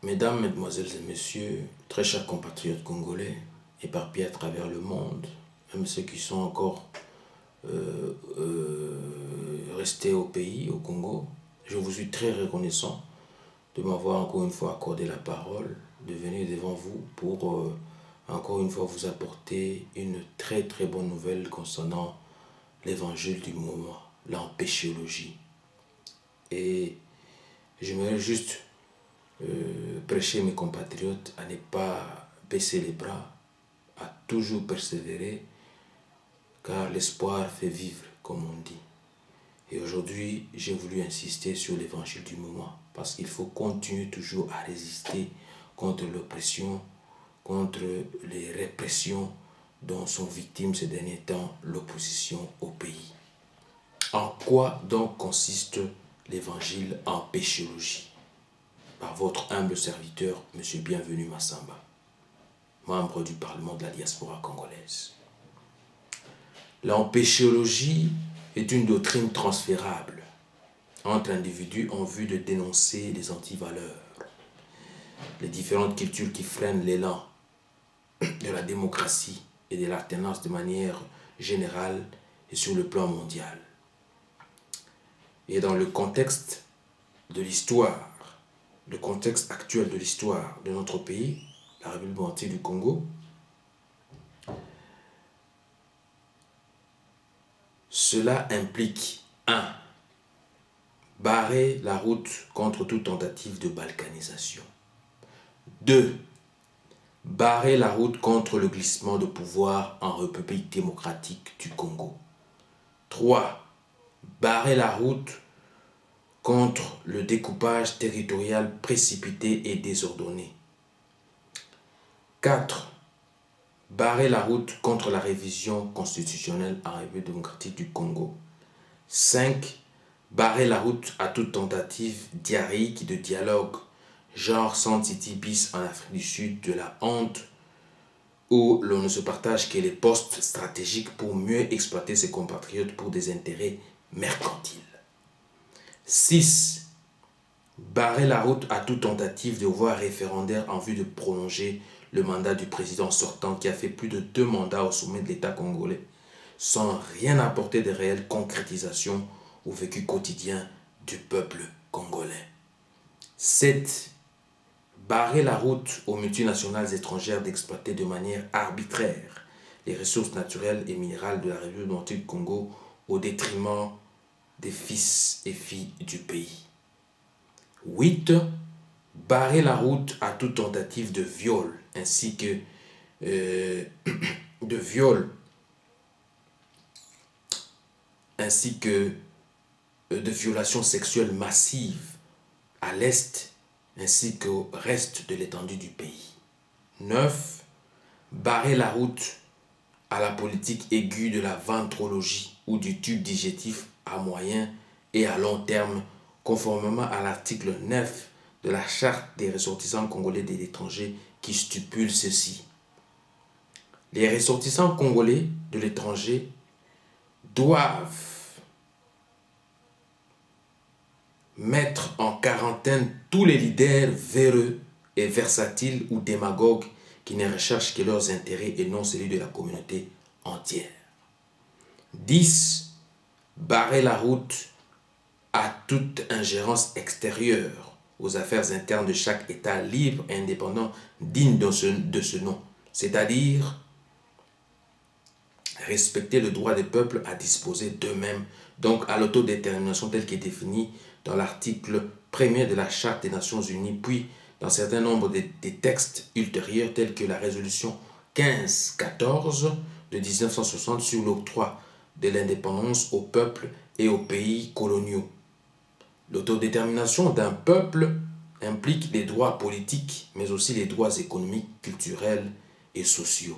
Mesdames, Mesdemoiselles et Messieurs, très chers compatriotes congolais, éparpillés à travers le monde, même ceux qui sont encore restés au pays, au Congo, je vous suis très reconnaissant de m'avoir encore une fois accordé la parole, de venir devant vous pour encore une fois vous apporter une très bonne nouvelle concernant l'évangile du moment, l'empéchéologie. Et j'aimerais juste prêcher mes compatriotes à ne pas baisser les bras, à toujours persévérer, car l'espoir fait vivre, comme on dit. Et aujourd'hui, j'ai voulu insister sur l'évangile du moment, parce qu'il faut continuer toujours à résister contre l'oppression, contre les répressions dont sont victimes ces derniers temps l'opposition au pays. En quoi donc consiste l'évangile en péchéologie? Par votre humble serviteur, M. Bienvenu Massamba, membre du Parlement de la diaspora congolaise. L'empéchéologie est une doctrine transférable entre individus en vue de dénoncer les antivaleurs, les différentes cultures qui freinent l'élan de la démocratie et de l'alternance de manière générale et sur le plan mondial. Et dans le contexte de l'histoire, le contexte actuel de l'histoire de notre pays, la République démocratique du Congo, cela implique 1. Barrer la route contre toute tentative de balkanisation. 2. Barrer la route contre le glissement de pouvoir en République démocratique du Congo. 3. Barrer la route contre le découpage territorial précipité et désordonné. 4. Barrer la route contre la révision constitutionnelle en République démocratique du Congo. 5. Barrer la route à toute tentative diarrhéique de dialogue, genre Sun City bis en Afrique du Sud, de la honte, où l'on ne se partage que les postes stratégiques pour mieux exploiter ses compatriotes pour des intérêts mercantiles. 6. Barrer la route à toute tentative de voie référendaire en vue de prolonger le mandat du président sortant qui a fait plus de 2 mandats au sommet de l'État congolais sans rien apporter de réelle concrétisation au vécu quotidien du peuple congolais. 7. Barrer la route aux multinationales étrangères d'exploiter de manière arbitraire les ressources naturelles et minérales de la République démocratique du Congo au détriment des fils et filles du pays. 8. Barrer la route à toute tentative de viol ainsi que de violations sexuelles massives à l'est ainsi qu'au reste de l'étendue du pays. 9. Barrer la route à la politique aiguë de la ventrologie ou du tube digestif à moyen et à long terme, conformément à l'article 9 de la Charte des ressortissants congolais de l'étranger qui stipule ceci. Les ressortissants congolais de l'étranger doivent mettre en quarantaine tous les leaders véreux et versatiles ou démagogues qui ne recherchent que leurs intérêts et non celui de la communauté entière. 10. Barrer la route à toute ingérence extérieure aux affaires internes de chaque État libre et indépendant digne de ce nom, c'est-à-dire respecter le droit des peuples à disposer d'eux-mêmes, donc à l'autodétermination telle qu'est définie dans l'article 1er de la Charte des Nations Unies, puis dans certains nombres des textes ultérieurs tels que la résolution 1514 de 1960 sur l'octroi de l'indépendance aux peuples et aux pays coloniaux. L'autodétermination d'un peuple implique les droits politiques, mais aussi les droits économiques, culturels et sociaux.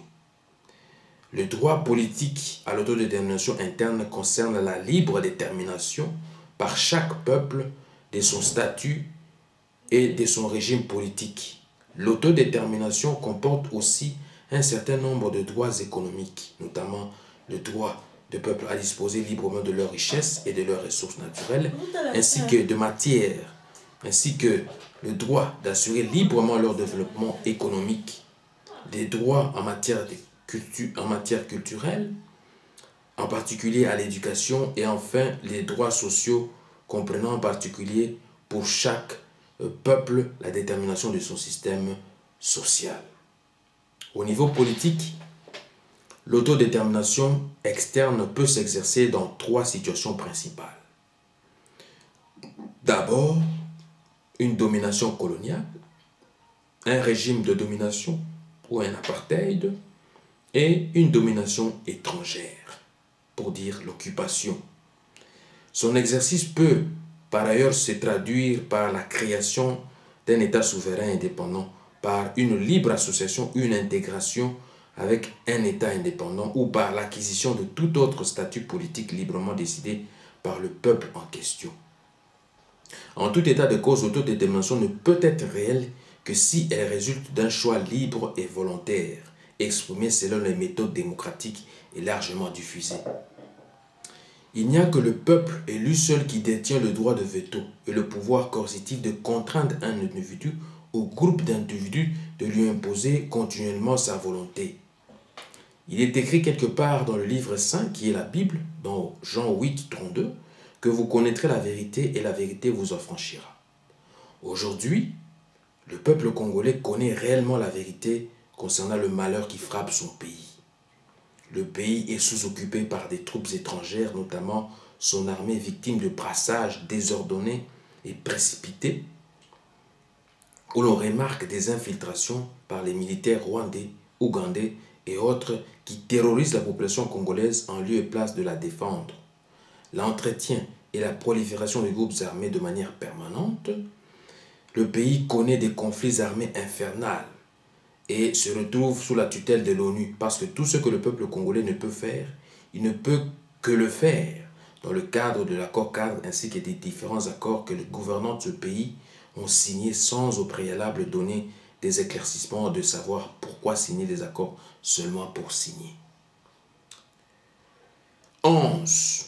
Le droit politique à l'autodétermination interne concerne la libre détermination par chaque peuple de son statut et de son régime politique. L'autodétermination comporte aussi un certain nombre de droits économiques, notamment le droit du peuple à disposer librement de leurs richesses et de leurs ressources naturelles, ainsi que de matières, ainsi que le droit d'assurer librement leur développement économique, des droits en matière culturelle, en particulier à l'éducation, et enfin les droits sociaux comprenant en particulier pour chaque peuple la détermination de son système social. Au niveau politique, l'autodétermination externe peut s'exercer dans 3 situations principales. D'abord, une domination coloniale, un régime de domination ou un apartheid, et une domination étrangère, pour dire l'occupation. Son exercice peut par ailleurs se traduire par la création d'un État souverain indépendant, par une libre association, une intégration avec un État indépendant ou par l'acquisition de tout autre statut politique librement décidé par le peuple en question. En tout état de cause, l'autodétermination ne peut être réelle que si elle résulte d'un choix libre et volontaire, exprimé selon les méthodes démocratiques et largement diffusées. Il n'y a que le peuple élu seul qui détient le droit de veto et le pouvoir coercitif de contraindre un individu ou groupe d'individus de lui imposer continuellement sa volonté. Il est écrit quelque part dans le livre saint qui est la Bible, dans Jean 8, 32, que vous connaîtrez la vérité et la vérité vous affranchira. Aujourd'hui, le peuple congolais connaît réellement la vérité concernant le malheur qui frappe son pays. Le pays est sous-occupé par des troupes étrangères, notamment son armée victime de brassages désordonnés et précipités, où l'on remarque des infiltrations par les militaires rwandais, ougandais et autres qui terrorisent la population congolaise en lieu et place de la défendre. L'entretien et la prolifération des groupes armés de manière permanente, le pays connaît des conflits armés infernales et se retrouve sous la tutelle de l'ONU parce que tout ce que le peuple congolais ne peut faire, il ne peut que le faire dans le cadre de l'accord cadre ainsi que des différents accords que les gouvernants de ce pays ont signés sans au préalable donner des éclaircissements de savoir pourquoi signer des accords seulement pour signer. 11.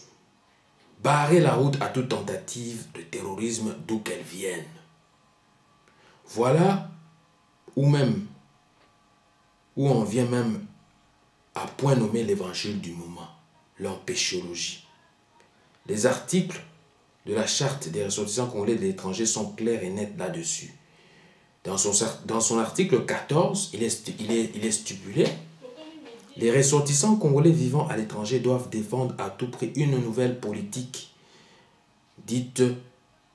Barrer la route à toute tentative de terrorisme d'où qu'elle vienne. Voilà où on vient même à point nommer l'évangile du moment, l'empéchologie. Les articles de la charte des ressortissants congolais de l'étranger sont clairs et nets là-dessus. Dans son article 14, il est stipulé: les ressortissants congolais vivant à l'étranger doivent défendre à tout prix une nouvelle politique dite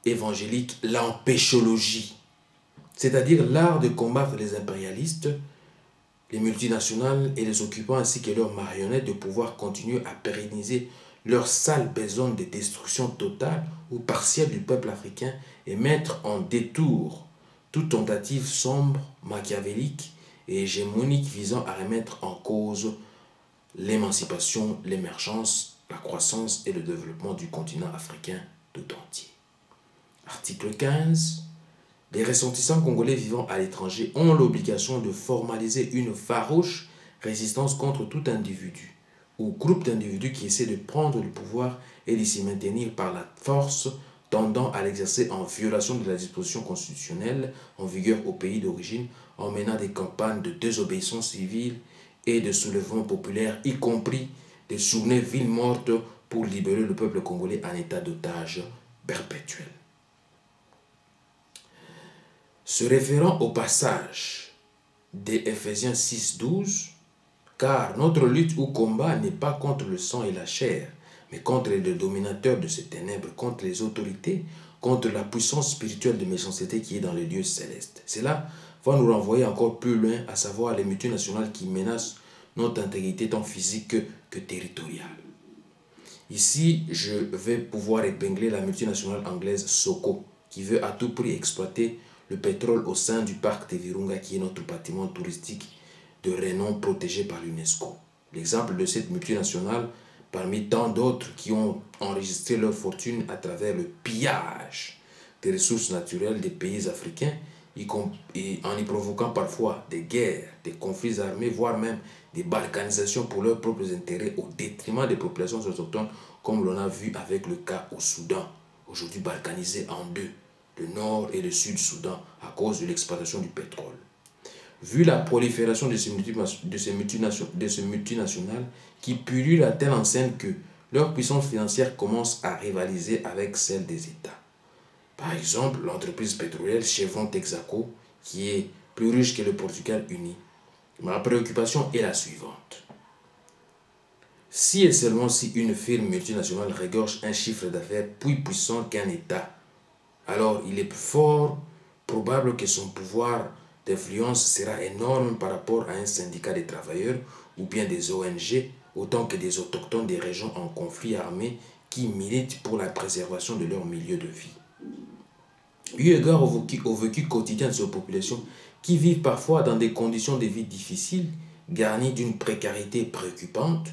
évangélique, l'empéchologie, c'est-à-dire l'art de combattre les impérialistes, les multinationales et les occupants ainsi que leurs marionnettes de pouvoir continuer à pérenniser leur sale besogne de destruction totale ou partielle du peuple africain et mettre en détour toute tentative sombre, machiavélique et hégémonique visant à remettre en cause l'émancipation, l'émergence, la croissance et le développement du continent africain tout entier. Article 15. Les ressortissants congolais vivant à l'étranger ont l'obligation de formaliser une farouche résistance contre tout individu ou groupe d'individus qui essaie de prendre le pouvoir et de s'y maintenir par la force, tendant à l'exercer en violation de la disposition constitutionnelle en vigueur au pays d'origine, en menant des campagnes de désobéissance civile et de soulèvement populaire, y compris des journées villes mortes pour libérer le peuple congolais en état d'otage perpétuel. Se référant au passage des Éphésiens 6, 12, car notre lutte ou combat n'est pas contre le sang et la chair, mais contre les dominateurs de ces ténèbres, contre les autorités, contre la puissance spirituelle de méchanceté qui est dans les lieux célestes. Cela va nous renvoyer encore plus loin, à savoir les multinationales qui menacent notre intégrité tant physique que territoriale. Ici, je vais pouvoir épingler la multinationale anglaise Soko, qui veut à tout prix exploiter le pétrole au sein du parc de Virunga, qui est notre bâtiment touristique de renom protégé par l'UNESCO. L'exemple de cette multinationale, parmi tant d'autres qui ont enregistré leur fortune à travers le pillage des ressources naturelles des pays africains, en y provoquant parfois des guerres, des conflits armés, voire même des balkanisations pour leurs propres intérêts au détriment des populations autochtones, comme l'on a vu avec le cas au Soudan, aujourd'hui balkanisé en deux, le Nord et le Sud-Soudan à cause de l'exploitation du pétrole. Vu la prolifération de ces multinationales qui pullulent à telle enseigne que leur puissance financière commence à rivaliser avec celle des États. Par exemple, l'entreprise pétrolière Chevron Texaco, qui est plus riche que le Portugal uni. Ma préoccupation est la suivante. Si et seulement si une firme multinationale regorge un chiffre d'affaires plus puissant qu'un État, alors il est fort probable que son pouvoir d'influence sera énorme par rapport à un syndicat des travailleurs ou bien des ONG, autant que des autochtones des régions en conflit armé qui militent pour la préservation de leur milieu de vie. Eu égard au vécu quotidien de ces populations qui vivent parfois dans des conditions de vie difficiles, garnies d'une précarité préoccupante,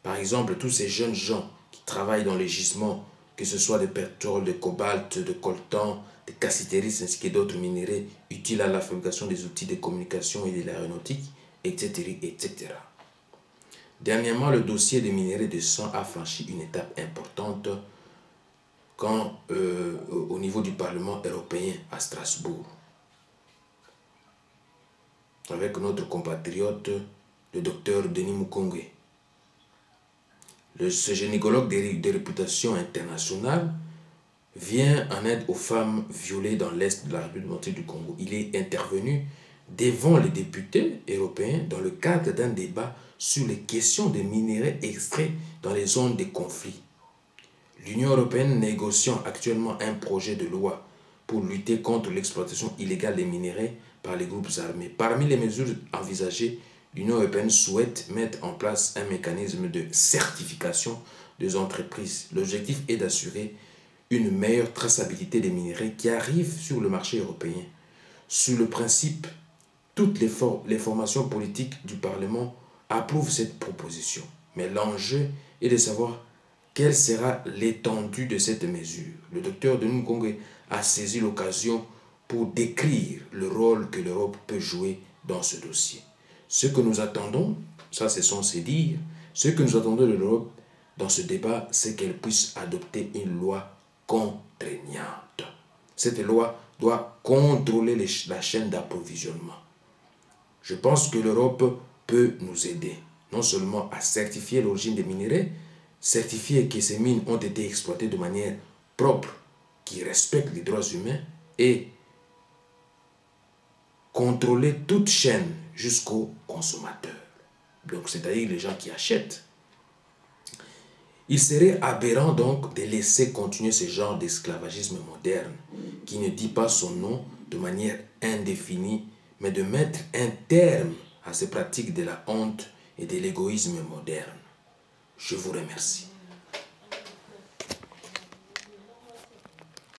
par exemple tous ces jeunes gens qui travaillent dans les gisements, que ce soit de pétrole, de cobalt, de coltan, de cassiteris ainsi que d'autres minéraux utiles à la fabrication des outils de communication et de l'aéronautique, etc., etc. Dernièrement, le dossier des minéraux de sang a franchi une étape importante au niveau du Parlement européen à Strasbourg, avec notre compatriote, le docteur Denis Mukwege. Ce gynécologue de réputation internationale vient en aide aux femmes violées dans l'Est de la République démocratique du Congo. Il est intervenu devant les députés européens dans le cadre d'un débat sur les questions des minéraux extraits dans les zones de conflit. L'Union européenne négocie actuellement un projet de loi pour lutter contre l'exploitation illégale des minéraux par les groupes armés. Parmi les mesures envisagées, l'Union européenne souhaite mettre en place un mécanisme de certification des entreprises. L'objectif est d'assurer une meilleure traçabilité des minéraux qui arrivent sur le marché européen. Sur le principe, toutes les formations politiques du Parlement approuvent cette proposition. Mais l'enjeu est de savoir quelle sera l'étendue de cette mesure. Le docteur Denis Mukwege a saisi l'occasion pour décrire le rôle que l'Europe peut jouer dans ce dossier. Ce que nous attendons, ça c'est censé dire, ce que nous attendons de l'Europe dans ce débat, c'est qu'elle puisse adopter une loi contraignante. Cette loi doit contrôler la chaîne d'approvisionnement. Je pense que l'Europe peut nous aider, non seulement à certifier l'origine des minéraux, certifier que ces mines ont été exploitées de manière propre, qui respecte les droits humains, et contrôler toute chaîne jusqu'au consommateur. Donc, c'est-à-dire les gens qui achètent. Il serait aberrant donc de laisser continuer ce genre d'esclavagisme moderne qui ne dit pas son nom de manière indéfinie, mais de mettre un terme à ces pratiques de la honte et de l'égoïsme moderne. Je vous remercie.